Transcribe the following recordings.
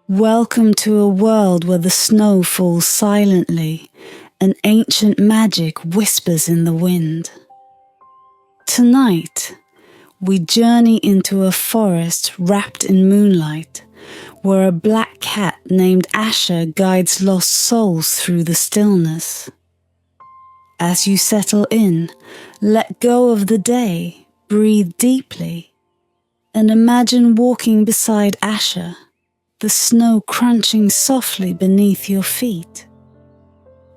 Welcome to a world where the snow falls silently and ancient magic whispers in the wind. Tonight, we journey into a forest wrapped in moonlight, where a black cat named Asher guides lost souls through the stillness. As you settle in, let go of the day, breathe deeply, and imagine walking beside Asher, the snow crunching softly beneath your feet.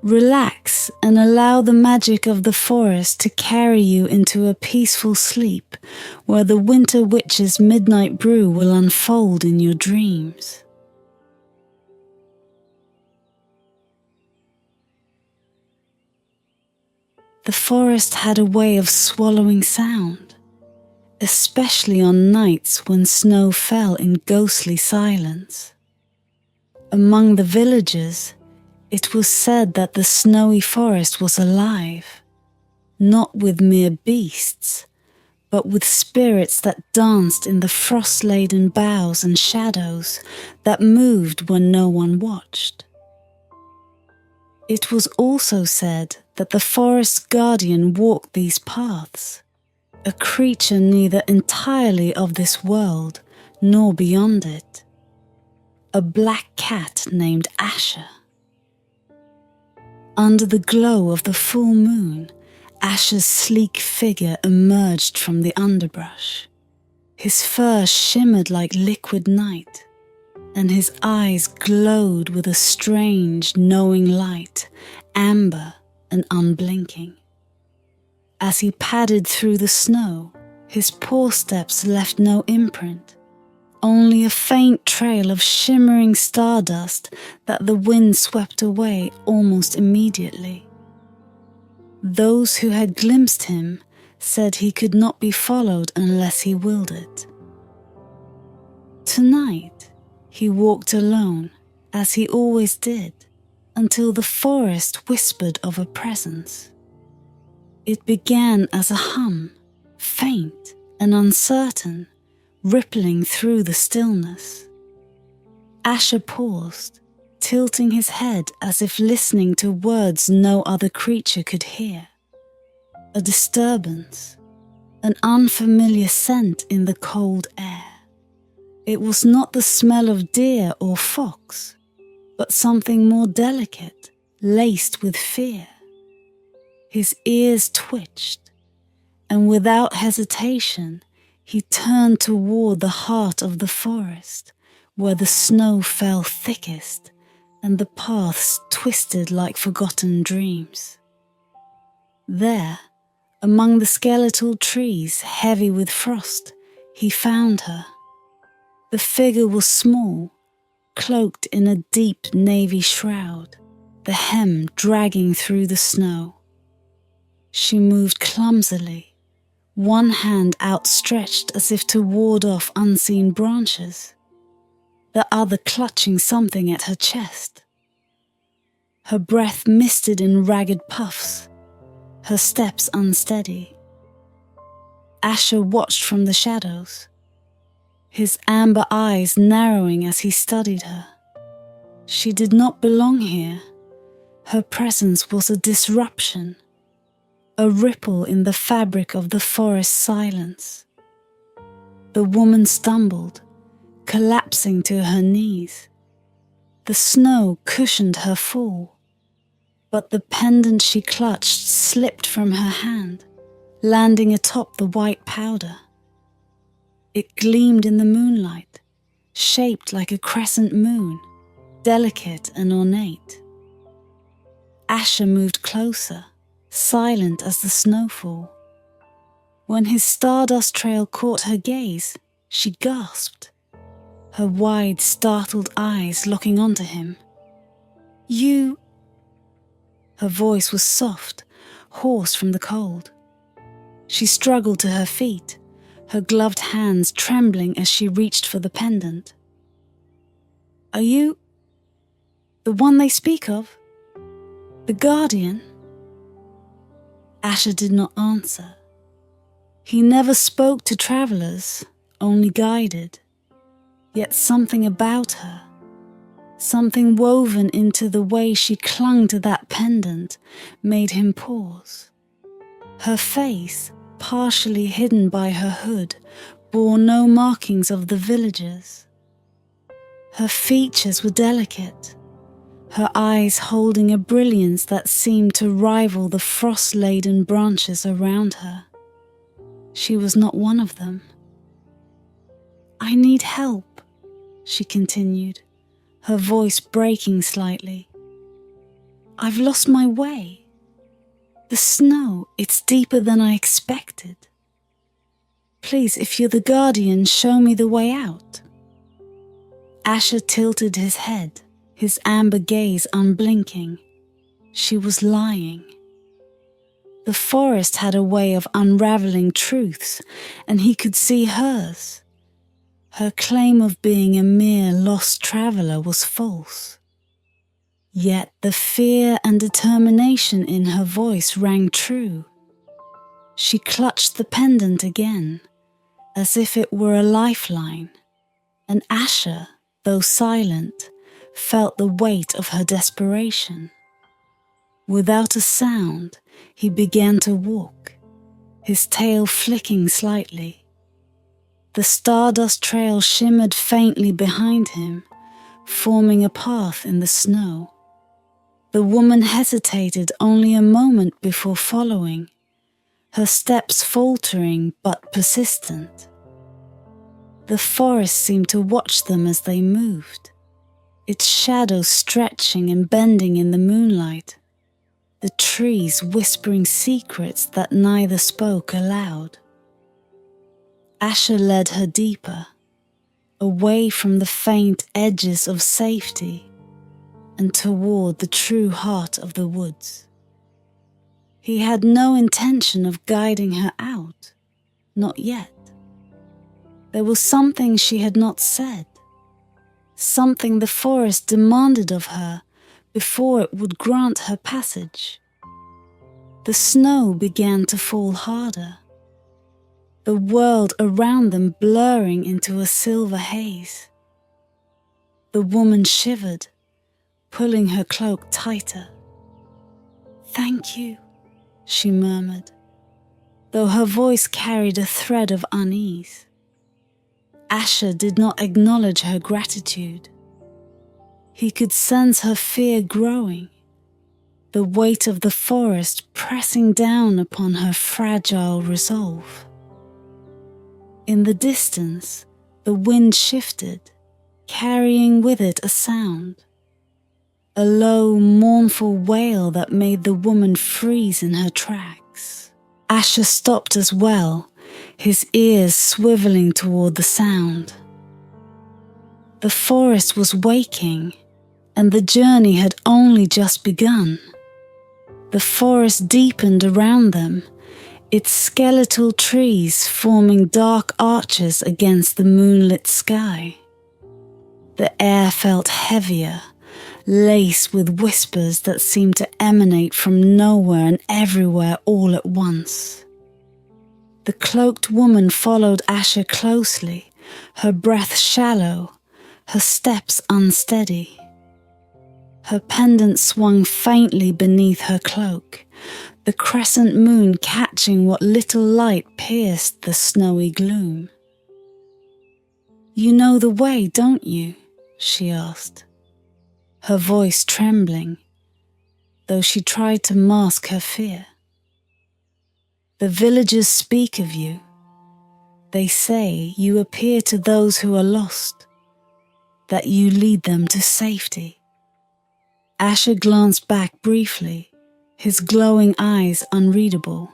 Relax and allow the magic of the forest to carry you into a peaceful sleep where the winter witch's midnight brew will unfold in your dreams. The forest had a way of swallowing sound, especially on nights when snow fell in ghostly silence. Among the villagers, it was said that the snowy forest was alive, not with mere beasts, but with spirits that danced in the frost-laden boughs and shadows that moved when no one watched. It was also said that the forest's guardian walked these paths, a creature neither entirely of this world nor beyond it, a black cat named Asher. Under the glow of the full moon, Asher's sleek figure emerged from the underbrush. His fur shimmered like liquid night, and his eyes glowed with a strange, knowing light, amber and unblinking. As he padded through the snow, his paw steps left no imprint, only a faint trail of shimmering stardust that the wind swept away almost immediately. Those who had glimpsed him said he could not be followed unless he willed it. Tonight, he walked alone, as he always did, until the forest whispered of a presence. It began as a hum, faint and uncertain, rippling through the stillness. Asher paused, tilting his head as if listening to words no other creature could hear. A disturbance, an unfamiliar scent in the cold air. It was not the smell of deer or fox, but something more delicate, laced with fear. His ears twitched, and without hesitation, he turned toward the heart of the forest, where the snow fell thickest and the paths twisted like forgotten dreams. There, among the skeletal trees heavy with frost, he found her. The figure was small, cloaked in a deep navy shroud, the hem dragging through the snow. She moved clumsily, one hand outstretched as if to ward off unseen branches, the other clutching something at her chest. Her breath misted in ragged puffs, her steps unsteady. Asher watched from the shadows, his amber eyes narrowing as he studied her. She did not belong here. Her presence was a disruption, a ripple in the fabric of the forest silence. The woman stumbled, collapsing to her knees. The snow cushioned her fall, but the pendant she clutched slipped from her hand, landing atop the white powder. It gleamed in the moonlight, shaped like a crescent moon, delicate and ornate. Asher moved closer, silent as the snowfall. When his stardust trail caught her gaze, she gasped, her wide, startled eyes locking onto him. "You..." Her voice was soft, hoarse from the cold. She struggled to her feet, her gloved hands trembling as she reached for the pendant. "Are you the one they speak of? The guardian?" Asher did not answer. He never spoke to travelers, only guided. Yet something about her, Something woven into the way she clung to that pendant made him pause. Her face, partially hidden by her hood, bore no markings of the villagers. Her features were delicate, her eyes holding a brilliance that seemed to rival the frost-laden branches around her. She was not one of them. "I need help," she continued, her voice breaking slightly. "I've lost my way. The snow, it's deeper than I expected. Please, if you're the guardian, show me the way out." Asher tilted his head, his amber gaze unblinking. She was lying. The forest had a way of unraveling truths, and he could see hers. Her claim of being a mere lost traveler was false. Yet the fear and determination in her voice rang true. She clutched the pendant again, as if it were a lifeline, and Asher, though silent, felt the weight of her desperation. Without a sound, he began to walk, his tail flicking slightly. The stardust trail shimmered faintly behind him, forming a path in the snow. The woman hesitated only a moment before following, her steps faltering but persistent. The forest seemed to watch them as they moved, its shadows stretching and bending in the moonlight, the trees whispering secrets that neither spoke aloud. Asher led her deeper, away from the faint edges of safety and toward the true heart of the woods. He had no intention of guiding her out, not yet. There was something she had not said, something the forest demanded of her before it would grant her passage. The snow began to fall harder, the world around them blurring into a silver haze. The woman shivered, pulling her cloak tighter. "Thank you," she murmured, though her voice carried a thread of unease. Asher did not acknowledge her gratitude. He could sense her fear growing, the weight of the forest pressing down upon her fragile resolve. In the distance, the wind shifted, carrying with it a sound, a low, mournful wail that made the woman freeze in her tracks. Asher stopped as well, his ears swiveling toward the sound. The forest was waking, and the journey had only just begun. The forest deepened around them, its skeletal trees forming dark arches against the moonlit sky. The air felt heavier, laced with whispers that seemed to emanate from nowhere and everywhere all at once. The cloaked woman followed Asher closely, her breath shallow, her steps unsteady. Her pendant swung faintly beneath her cloak, the crescent moon catching what little light pierced the snowy gloom. "You know the way, don't you?" she asked, her voice trembling, though she tried to mask her fear. "The villagers speak of you. They say you appear to those who are lost, that you lead them to safety." Asher glanced back briefly, his glowing eyes unreadable.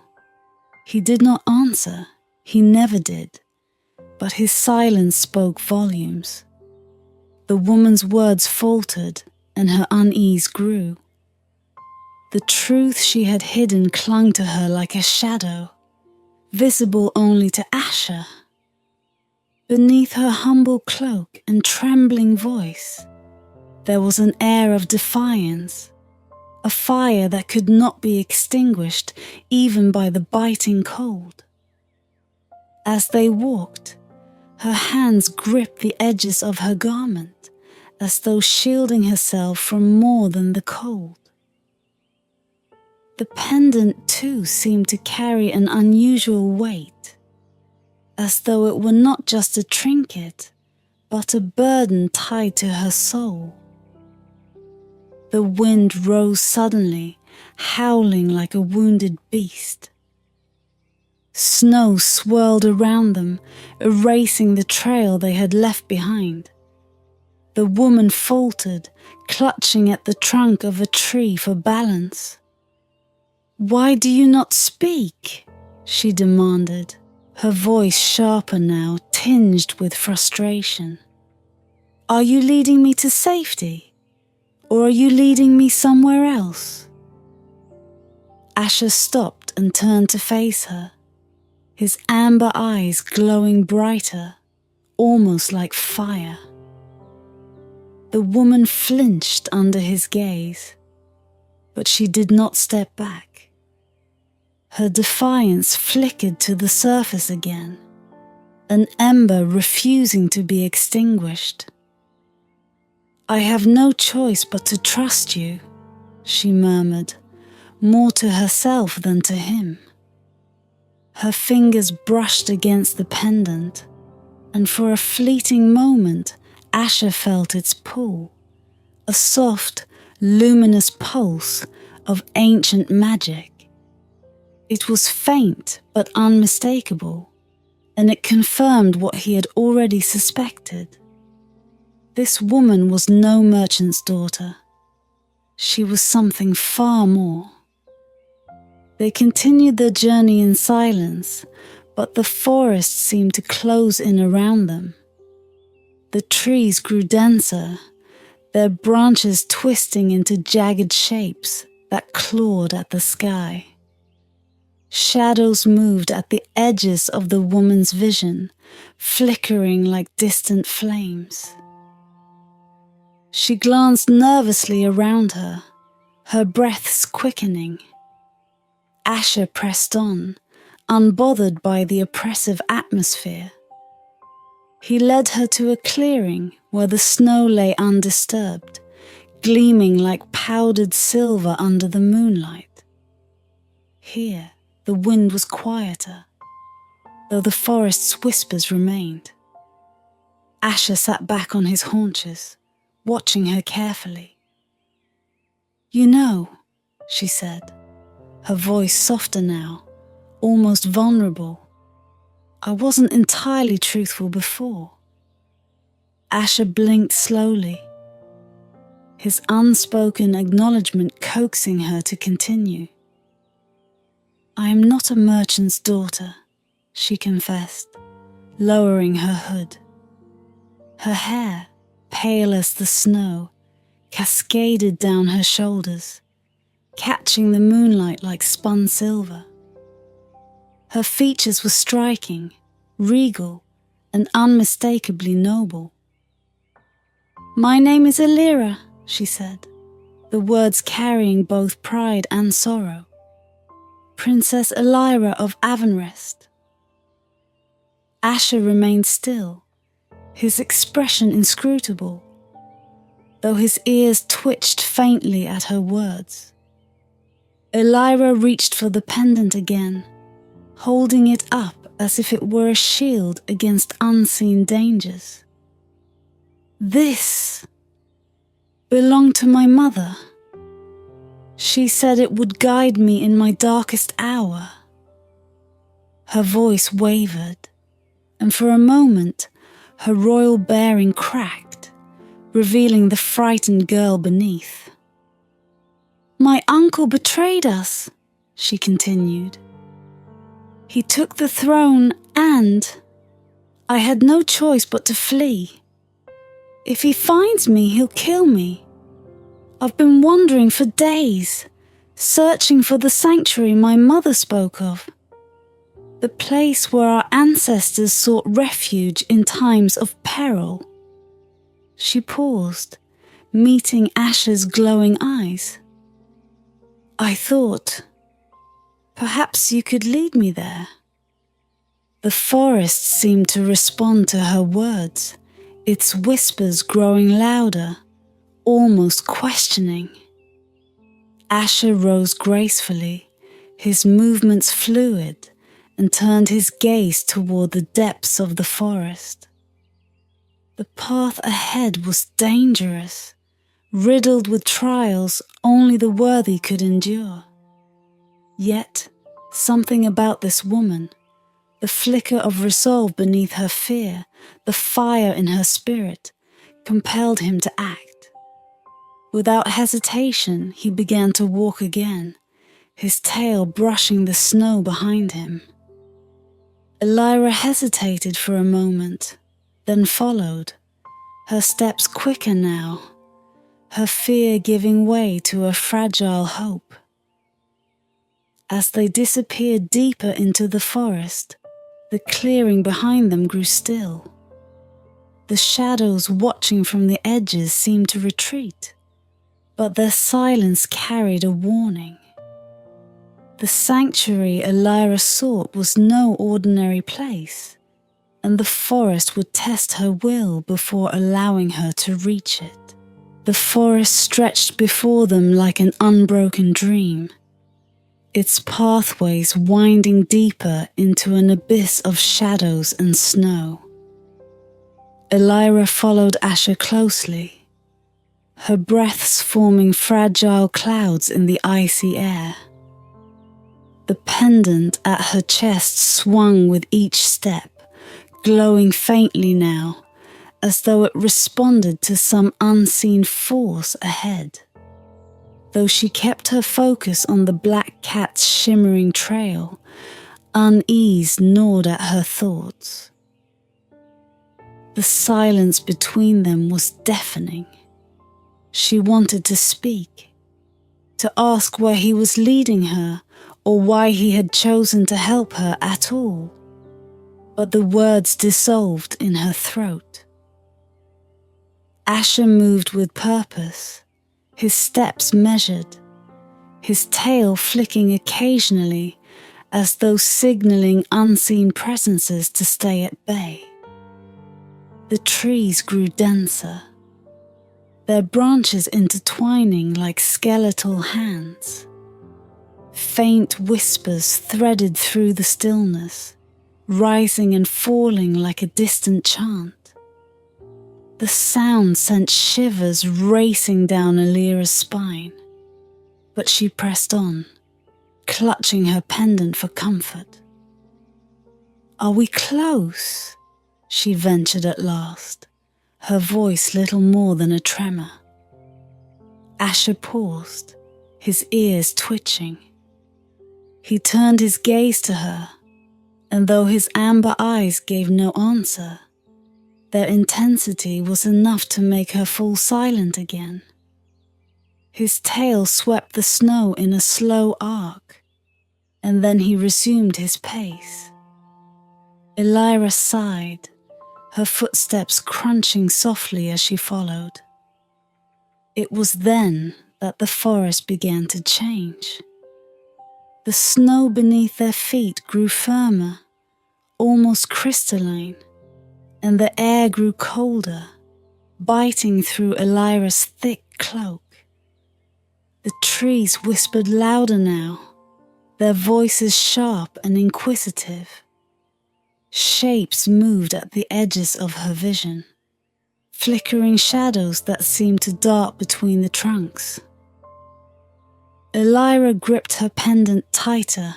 He did not answer, he never did, but his silence spoke volumes. The woman's words faltered, and her unease grew. The truth she had hidden clung to her like a shadow, visible only to Asher. Beneath her humble cloak and trembling voice, there was an air of defiance, a fire that could not be extinguished even by the biting cold. As they walked, her hands gripped the edges of her garment, as though shielding herself from more than the cold. The pendant too seemed to carry an unusual weight, as though it were not just a trinket, but a burden tied to her soul. The wind rose suddenly, howling like a wounded beast. Snow swirled around them, erasing the trail they had left behind. The woman faltered, clutching at the trunk of a tree for balance. "Why do you not speak?" she demanded, her voice sharper now, tinged with frustration. "Are you leading me to safety? Or are you leading me somewhere else?" Asher stopped and turned to face her, his amber eyes glowing brighter, almost like fire. The woman flinched under his gaze, but she did not step back. Her defiance flickered to the surface again, an ember refusing to be extinguished. "I have no choice but to trust you," she murmured, more to herself than to him. Her fingers brushed against the pendant, and for a fleeting moment Asher felt its pull, a soft, luminous pulse of ancient magic. It was faint but unmistakable, and it confirmed what he had already suspected. This woman was no merchant's daughter. She was something far more. They continued their journey in silence, but the forest seemed to close in around them. The trees grew denser, their branches twisting into jagged shapes that clawed at the sky. Shadows moved at the edges of the woman's vision, flickering like distant flames. She glanced nervously around her, her breaths quickening. Asher pressed on, unbothered by the oppressive atmosphere. He led her to a clearing where the snow lay undisturbed, gleaming like powdered silver under the moonlight. Here, the wind was quieter, though the forest's whispers remained. Asher sat back on his haunches, watching her carefully. "You know," she said, her voice softer now, almost vulnerable, "I wasn't entirely truthful before." Asher blinked slowly, his unspoken acknowledgement coaxing her to continue. "I am not a merchant's daughter," she confessed, lowering her hood. Her hair, pale as the snow, cascaded down her shoulders, catching the moonlight like spun silver. Her features were striking, regal, and unmistakably noble. "My name is Elira," she said, the words carrying both pride and sorrow. "Princess Elira of Avonrest." Asher remained still, his expression inscrutable, though his ears twitched faintly at her words. Elira reached for the pendant again, holding it up as if it were a shield against unseen dangers. "This belonged to my mother. She said it would guide me in my darkest hour." Her voice wavered, and for a moment her royal bearing cracked, revealing the frightened girl beneath. "My uncle betrayed us," she continued. "He took the throne and I had no choice but to flee. If he finds me, he'll kill me. I've been wandering for days, searching for the sanctuary my mother spoke of, the place where our ancestors sought refuge in times of peril." She paused, meeting Asher's glowing eyes. "I thought, perhaps you could lead me there." The forest seemed to respond to her words, its whispers growing louder, almost questioning. Asher rose gracefully, his movements fluid, and turned his gaze toward the depths of the forest. The path ahead was dangerous, riddled with trials only the worthy could endure. Yet, something about this woman, the flicker of resolve beneath her fear, the fire in her spirit, compelled him to act. Without hesitation, he began to walk again, his tail brushing the snow behind him. Elira hesitated for a moment, then followed, her steps quicker now, her fear giving way to a fragile hope. As they disappeared deeper into the forest, the clearing behind them grew still. The shadows watching from the edges seemed to retreat, but their silence carried a warning. The sanctuary Elira sought was no ordinary place, and the forest would test her will before allowing her to reach it. The forest stretched before them like an unbroken dream, its pathways winding deeper into an abyss of shadows and snow. Elira followed Asher closely, her breaths forming fragile clouds in the icy air. The pendant at her chest swung with each step, glowing faintly now, as though it responded to some unseen force ahead. Though she kept her focus on the black cat's shimmering trail, unease gnawed at her thoughts. The silence between them was deafening. She wanted to speak, to ask where he was leading her or why he had chosen to help her at all. But the words dissolved in her throat. Asher moved with purpose, his steps measured, his tail flicking occasionally as though signaling unseen presences to stay at bay. The trees grew denser, their branches intertwining like skeletal hands. Faint whispers threaded through the stillness, rising and falling like a distant chant. The sound sent shivers racing down Elira's spine, but she pressed on, clutching her pendant for comfort. "Are we close?" she ventured at last, her voice little more than a tremor. Asher paused, his ears twitching. He turned his gaze to her, and though his amber eyes gave no answer, their intensity was enough to make her fall silent again. His tail swept the snow in a slow arc, and then he resumed his pace. Elira sighed, her footsteps crunching softly as she followed. It was then that the forest began to change. The snow beneath their feet grew firmer, almost crystalline, and the air grew colder, biting through Elira's thick cloak. The trees whispered louder now, their voices sharp and inquisitive. Shapes moved at the edges of her vision, flickering shadows that seemed to dart between the trunks. Elira gripped her pendant tighter,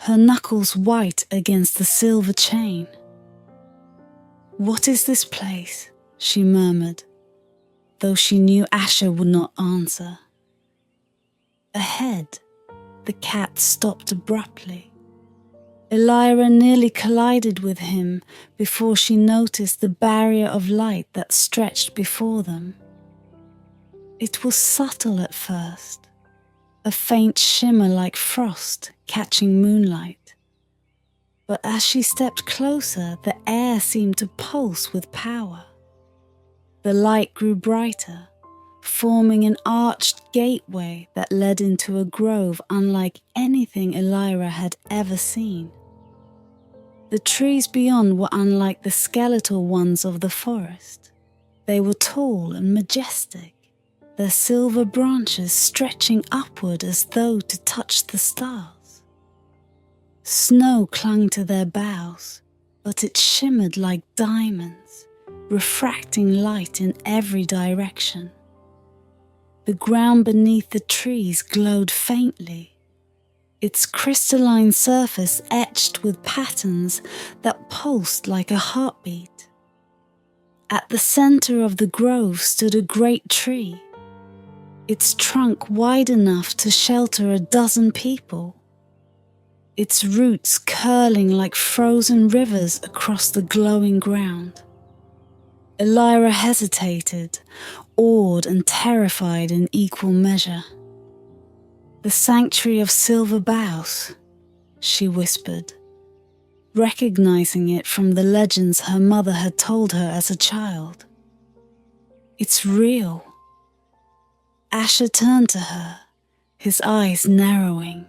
her knuckles white against the silver chain. "What is this place?" she murmured, though she knew Asher would not answer. Ahead, the cat stopped abruptly. Elira nearly collided with him before she noticed the barrier of light that stretched before them. It was subtle at first, a faint shimmer like frost catching moonlight. But as she stepped closer, the air seemed to pulse with power. The light grew brighter, forming an arched gateway that led into a grove unlike anything Elira had ever seen. The trees beyond were unlike the skeletal ones of the forest. They were tall and majestic, their silver branches stretching upward as though to touch the stars. Snow clung to their boughs, but it shimmered like diamonds, refracting light in every direction. The ground beneath the trees glowed faintly, its crystalline surface etched with patterns that pulsed like a heartbeat. At the center of the grove stood a great tree, its trunk wide enough to shelter a dozen people, its roots curling like frozen rivers across the glowing ground. Elira hesitated, awed and terrified in equal measure. "The sanctuary of silver boughs," she whispered, recognizing it from the legends her mother had told her as a child. "It's real." Asher turned to her, his eyes narrowing.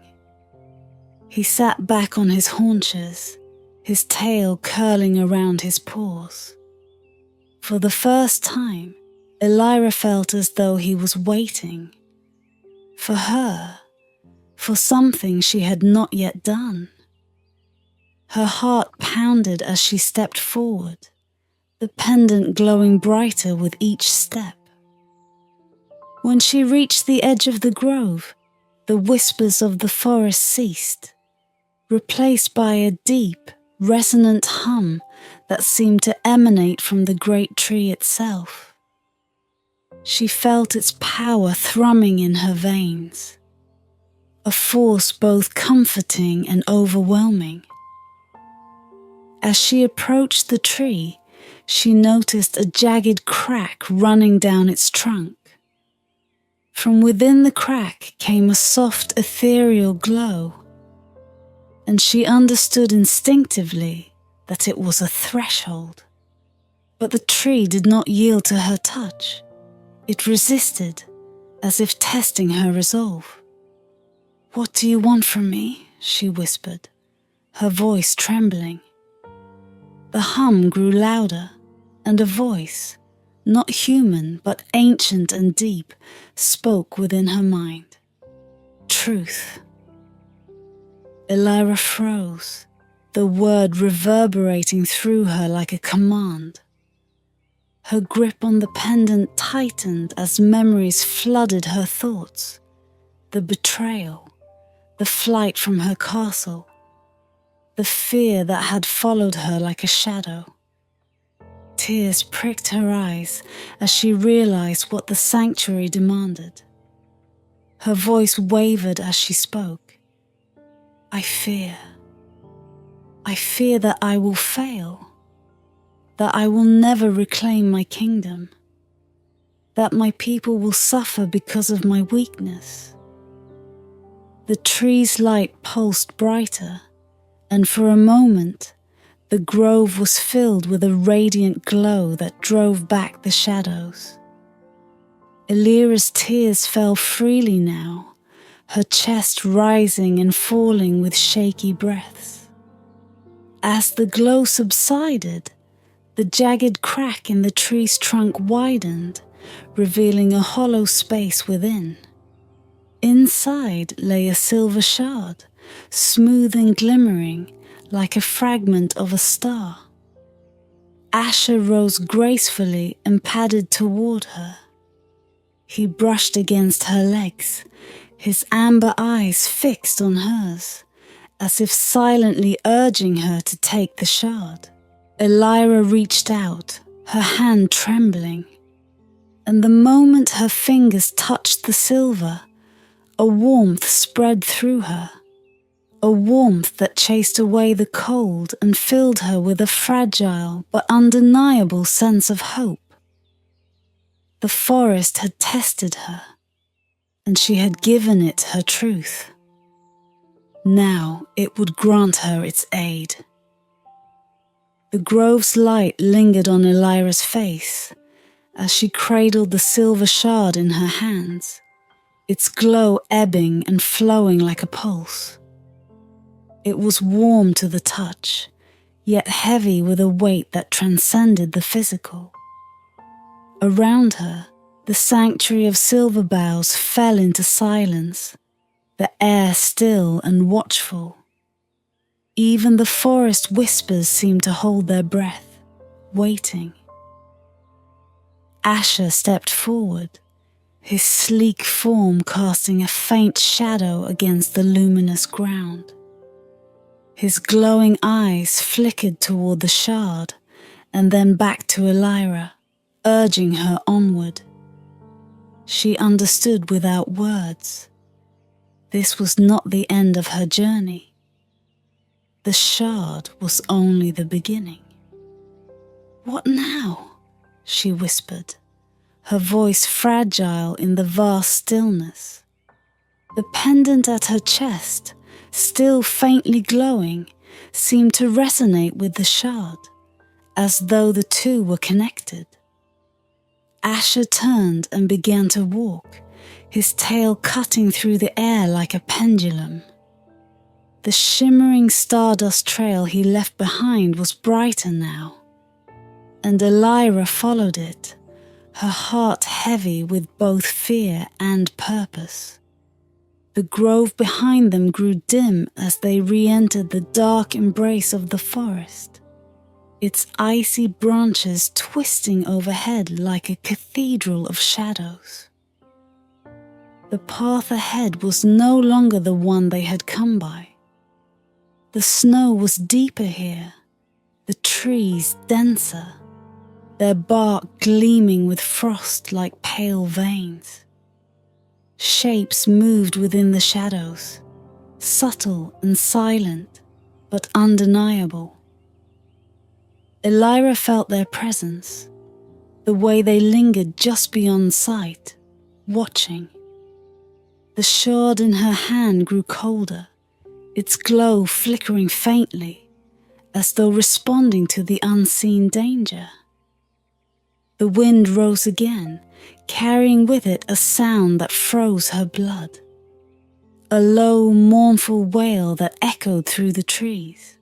He sat back on his haunches, his tail curling around his paws. For the first time, Elira felt as though he was waiting. For her, for something she had not yet done. Her heart pounded as she stepped forward, the pendant glowing brighter with each step. When she reached the edge of the grove, the whispers of the forest ceased, replaced by a deep, resonant hum that seemed to emanate from the great tree itself. She felt its power thrumming in her veins, a force both comforting and overwhelming. As she approached the tree, she noticed a jagged crack running down its trunk. From within the crack came a soft, ethereal glow, and she understood instinctively that it was a threshold. But the tree did not yield to her touch. It resisted, as if testing her resolve. "What do you want from me?" she whispered, her voice trembling. The hum grew louder, and a voice, not human but ancient and deep, spoke within her mind. Truth. Elira froze, the word reverberating through her like a command. Her grip on the pendant tightened as memories flooded her thoughts. The betrayal, the flight from her castle, the fear that had followed her like a shadow. Tears pricked her eyes as she realized what the sanctuary demanded. Her voice wavered as she spoke. I fear that I will fail, that I will never reclaim my kingdom, that my people will suffer because of my weakness." The tree's light pulsed brighter, and for a moment, the grove was filled with a radiant glow that drove back the shadows. Elira's tears fell freely now, her chest rising and falling with shaky breaths. As the glow subsided, the jagged crack in the tree's trunk widened, revealing a hollow space within. Inside lay a silver shard, smooth and glimmering, like a fragment of a star. Asher rose gracefully and padded toward her. He brushed against her legs, his amber eyes fixed on hers, as if silently urging her to take the shard. Elira reached out, her hand trembling, and the moment her fingers touched the silver, a warmth spread through her. A warmth that chased away the cold and filled her with a fragile but undeniable sense of hope. The forest had tested her, and she had given it her truth. Now it would grant her its aid. The grove's light lingered on Elira's face as she cradled the silver shard in her hands, its glow ebbing and flowing like a pulse. It was warm to the touch, yet heavy with a weight that transcended the physical. Around her, the sanctuary of silver boughs fell into silence, the air still and watchful. Even the forest whispers seemed to hold their breath, waiting. Asher stepped forward, his sleek form casting a faint shadow against the luminous ground. His glowing eyes flickered toward the shard and then back to Elira, urging her onward. She understood without words. This was not the end of her journey. The shard was only the beginning. "What now?" she whispered, her voice fragile in the vast stillness. The pendant at her chest, still faintly glowing, seemed to resonate with the shard, as though the two were connected. Asher turned and began to walk, his tail cutting through the air like a pendulum. The shimmering stardust trail he left behind was brighter now, and Elira followed it, her heart heavy with both fear and purpose. The grove behind them grew dim as they re-entered the dark embrace of the forest, its icy branches twisting overhead like a cathedral of shadows. The path ahead was no longer the one they had come by. The snow was deeper here, the trees denser, their bark gleaming with frost like pale veins. Shapes moved within the shadows, subtle and silent, but undeniable. Elira felt their presence, the way they lingered just beyond sight, watching. The shard in her hand grew colder, its glow flickering faintly, as though responding to the unseen danger. The wind rose again, carrying with it a sound that froze her blood. A low, mournful wail that echoed through the trees.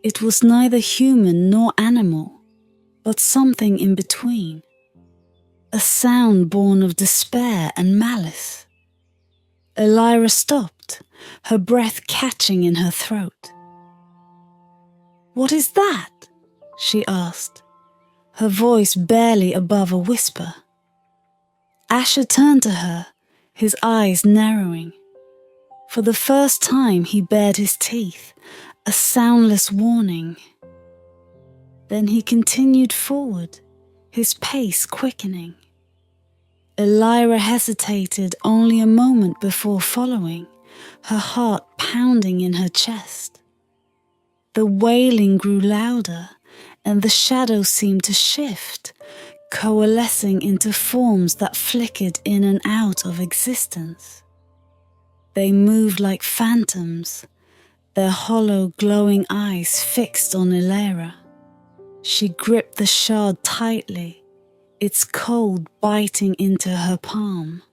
It was neither human nor animal, but something in between. A sound born of despair and malice. Elira stopped, her breath catching in her throat. "What is that?" she asked, her voice barely above a whisper. Asher turned to her, his eyes narrowing. For the first time he bared his teeth, a soundless warning. Then he continued forward, his pace quickening. Elira hesitated only a moment before following, her heart pounding in her chest. The wailing grew louder, and the shadows seemed to shift, coalescing into forms that flickered in and out of existence. They moved like phantoms, their hollow, glowing eyes fixed on Elira. She gripped the shard tightly, its cold biting into her palm.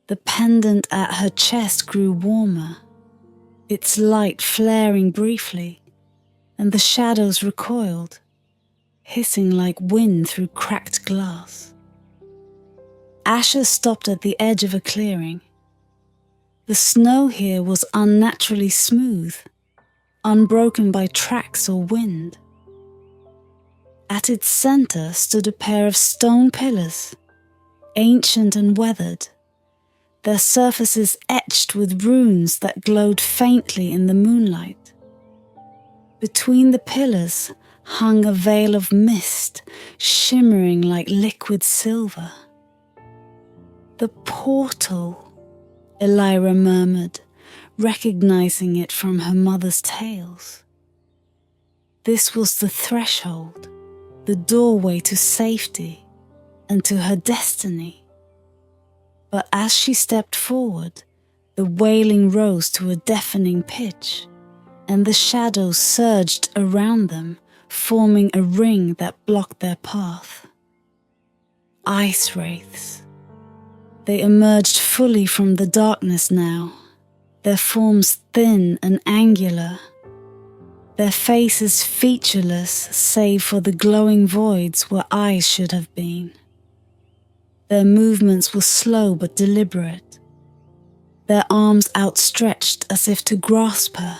The pendant at her chest grew warmer, its light flaring briefly, and the shadows recoiled, hissing like wind through cracked glass. Asher stopped at the edge of a clearing. The snow here was unnaturally smooth, unbroken by tracks or wind. At its center stood a pair of stone pillars, ancient and weathered, their surfaces etched with runes that glowed faintly in the moonlight. Between the pillars hung a veil of mist, shimmering like liquid silver. "The portal," Elira murmured, recognizing it from her mother's tales. This was the threshold, the doorway to safety and to her destiny. But as she stepped forward, the wailing rose to a deafening pitch, and the shadows surged around them, forming a ring that blocked their path. Ice wraiths. They emerged fully from the darkness now, their forms thin and angular. their faces featureless save for the glowing voids where eyes should have been. Their movements were slow but deliberate, their arms outstretched as if to grasp her.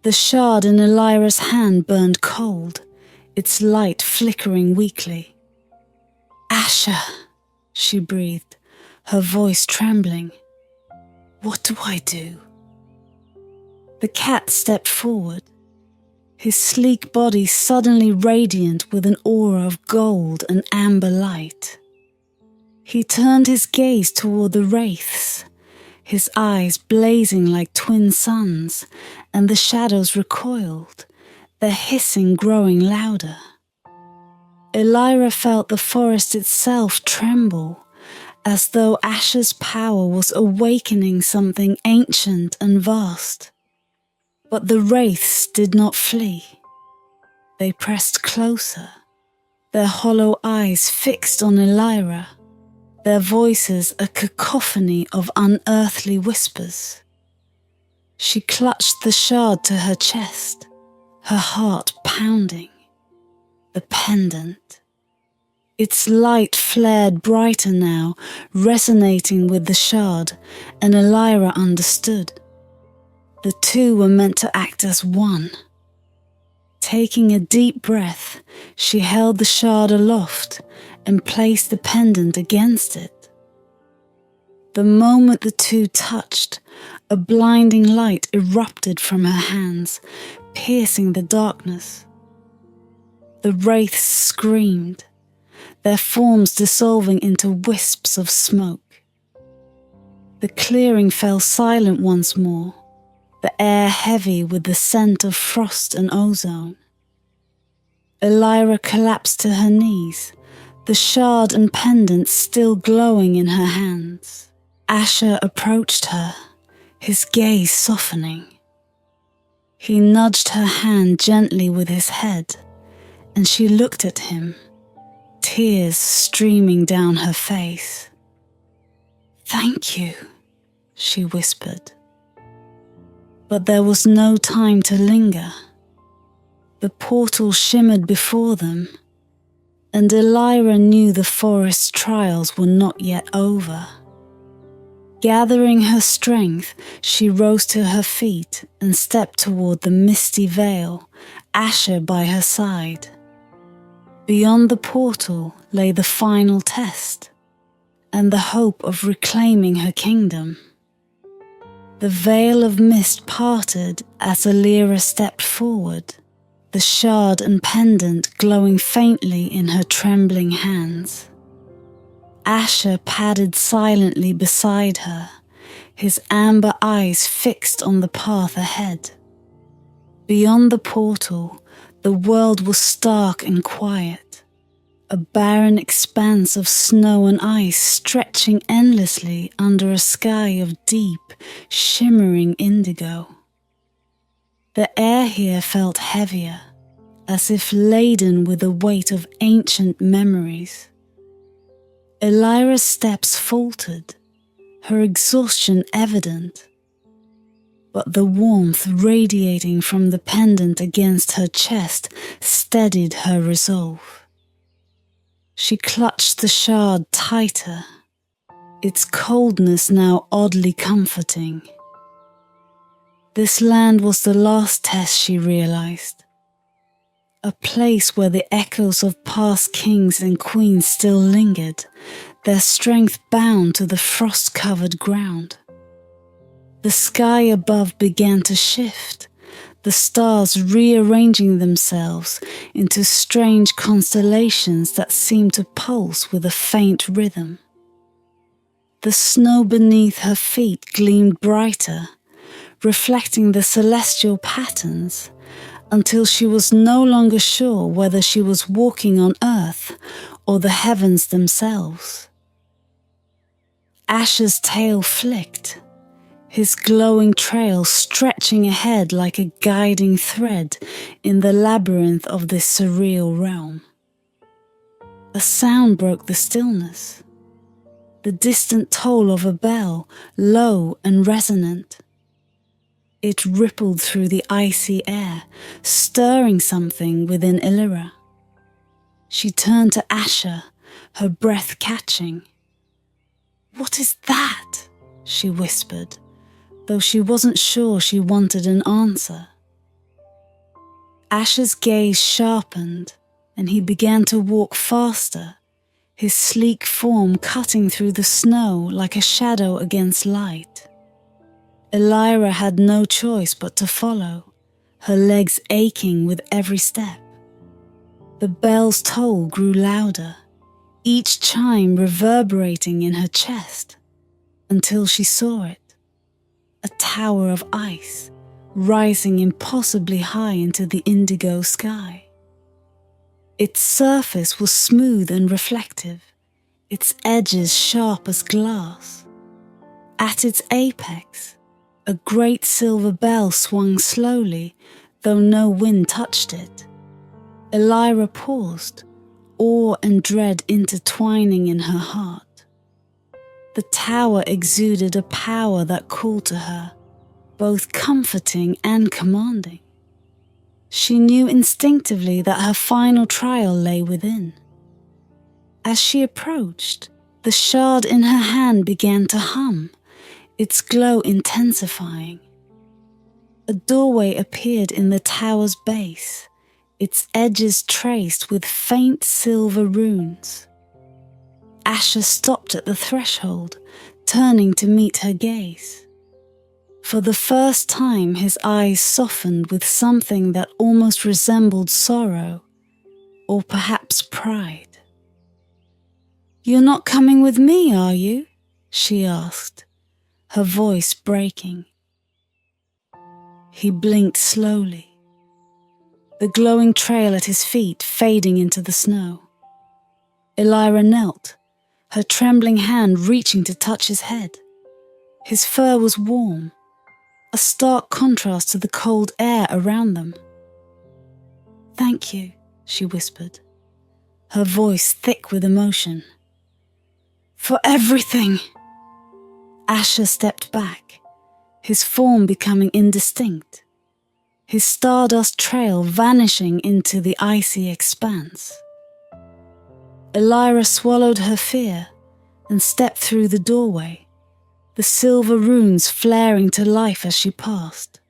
The shard in Elira's hand burned cold, its light flickering weakly. "Asher," she breathed, her voice trembling. "What do I do?" The cat stepped forward, his sleek body suddenly radiant with an aura of gold and amber light. He turned his gaze toward the wraiths, his eyes blazing like twin suns, and the shadows recoiled, their hissing growing louder. Elira felt the forest itself tremble, as though Asher's power was awakening something ancient and vast. But the wraiths did not flee. They pressed closer, their hollow eyes fixed on Elira, their voices a cacophony of unearthly whispers. She clutched the shard to her chest, her heart pounding. The pendant. Its light flared brighter now, resonating with the shard, and Elira understood. The two were meant to act as one. Taking a deep breath, she held the shard aloft and placed the pendant against it. The moment the two touched, a blinding light erupted from her hands, piercing the darkness. The wraiths screamed, their forms dissolving into wisps of smoke. The clearing fell silent once more, the air heavy with the scent of frost and ozone. Elira collapsed to her knees, the shard and pendant still glowing in her hands. Asher approached her, his gaze softening. He nudged her hand gently with his head, and she looked at him, tears streaming down her face. "Thank you," she whispered. But there was no time to linger. The portal shimmered before them, and Elira knew the forest's trials were not yet over. Gathering her strength, she rose to her feet and stepped toward the misty veil, Asher by her side. Beyond the portal lay the final test, and the hope of reclaiming her kingdom. The veil of mist parted as Elira stepped forward, the shard and pendant glowing faintly in her trembling hands. Asher padded silently beside her, his amber eyes fixed on the path ahead. Beyond the portal, the world was stark and quiet, a barren expanse of snow and ice stretching endlessly under a sky of deep, shimmering indigo. The air here felt heavier, as if laden with the weight of ancient memories. Elira's steps faltered, her exhaustion evident, but the warmth radiating from the pendant against her chest steadied her resolve. She clutched the shard tighter, its coldness now oddly comforting. This land was the last test, she realized, a place where the echoes of past kings and queens still lingered, their strength bound to the frost-covered ground. The sky above began to shift, the stars rearranging themselves into strange constellations that seemed to pulse with a faint rhythm. The snow beneath her feet gleamed brighter, reflecting the celestial patterns, until she was no longer sure whether she was walking on earth or the heavens themselves. Asher's tail flicked, his glowing trail stretching ahead like a guiding thread in the labyrinth of this surreal realm. A sound broke the stillness, the distant toll of a bell, low and resonant. It rippled through the icy air, stirring something within Illyra. She turned to Asher, her breath catching. "What is that?" she whispered, though she wasn't sure she wanted an answer. Asher's gaze sharpened, and he began to walk faster, his sleek form cutting through the snow like a shadow against light. Illyra had no choice but to follow, her legs aching with every step. The bell's toll grew louder, each chime reverberating in her chest, until she saw it, a tower of ice, rising impossibly high into the indigo sky. Its surface was smooth and reflective, its edges sharp as glass. At its apex, a great silver bell swung slowly, though no wind touched it. Illyra paused, awe and dread intertwining in her heart. The tower exuded a power that called to her, both comforting and commanding. She knew instinctively that her final trial lay within. As she approached, the shard in her hand began to hum, its glow intensifying. A doorway appeared in the tower's base, its edges traced with faint silver runes. Asher stopped at the threshold, turning to meet her gaze. For the first time, his eyes softened with something that almost resembled sorrow, or perhaps pride. "You're not coming with me, are you?" she asked, her voice breaking. He blinked slowly, the glowing trail at his feet fading into the snow. Illyra knelt, her trembling hand reaching to touch his head. His fur was warm, a stark contrast to the cold air around them. "Thank you," she whispered, her voice thick with emotion. "For everything!" Asher stepped back, his form becoming indistinct, his stardust trail vanishing into the icy expanse. Illyra swallowed her fear and stepped through the doorway, the silver runes flaring to life as she passed.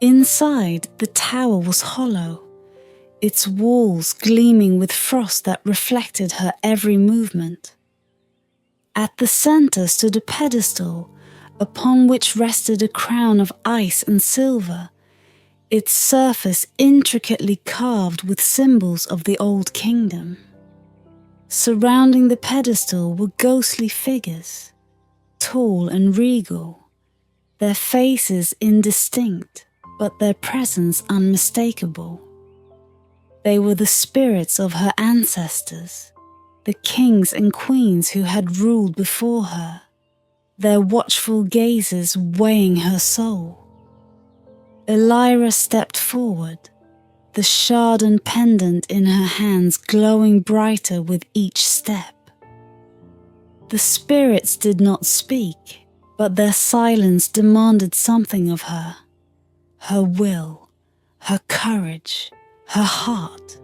Inside, the tower was hollow, its walls gleaming with frost that reflected her every movement. At the center stood a pedestal, upon which rested a crown of ice and silver, its surface intricately carved with symbols of the Old Kingdom. Surrounding the pedestal were ghostly figures, tall and regal, their faces indistinct, but their presence unmistakable. They were the spirits of her ancestors, the kings and queens who had ruled before her, their watchful gazes weighing her soul. Illyra stepped forward, the shard and pendant in her hands glowing brighter with each step. The spirits did not speak, but their silence demanded something of her. Her will, her courage, her heart.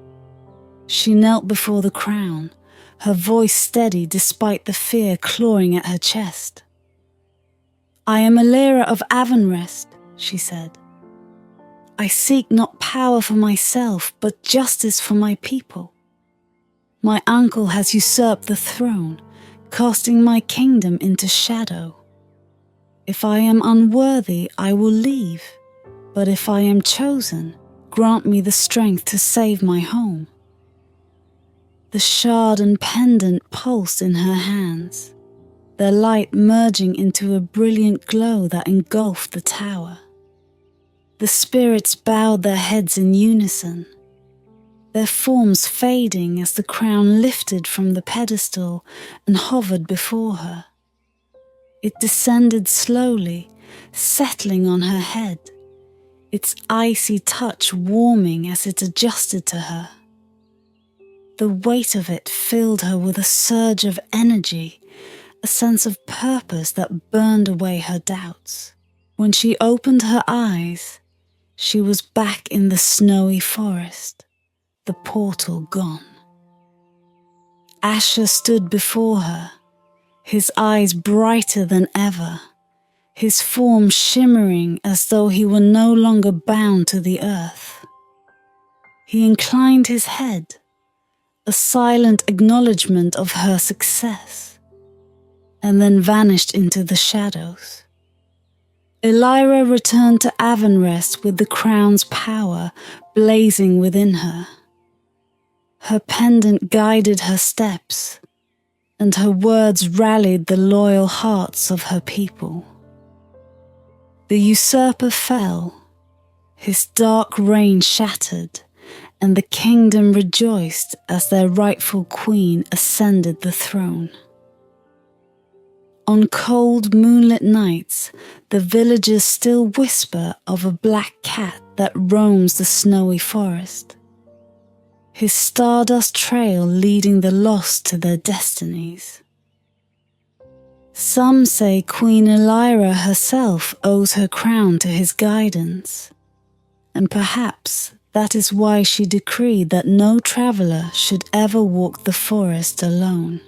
She knelt before the crown, her voice steady despite the fear clawing at her chest. "I am Illyra of Avonrest," she said. "I seek not power for myself, but justice for my people. My uncle has usurped the throne, casting my kingdom into shadow. If I am unworthy, I will leave, but if I am chosen, grant me the strength to save my home." The shard and pendant pulsed in her hands, their light merging into a brilliant glow that engulfed the tower. The spirits bowed their heads in unison, their forms fading as the crown lifted from the pedestal and hovered before her. It descended slowly, settling on her head, its icy touch warming as it adjusted to her. The weight of it filled her with a surge of energy, a sense of purpose that burned away her doubts. When she opened her eyes, she was back in the snowy forest, the portal gone. Asher stood before her, his eyes brighter than ever, his form shimmering as though he were no longer bound to the earth. He inclined his head, a silent acknowledgement of her success, and then vanished into the shadows. Elira returned to Avonrest with the crown's power blazing within her. Her pendant guided her steps, and her words rallied the loyal hearts of her people. The usurper fell, his dark reign shattered, and the kingdom rejoiced as their rightful queen ascended the throne. On cold moonlit nights, the villagers still whisper of a black cat that roams the snowy forest, his stardust trail leading the lost to their destinies. Some say Queen Elira herself owes her crown to his guidance, and perhaps that is why she decreed that no traveller should ever walk the forest alone.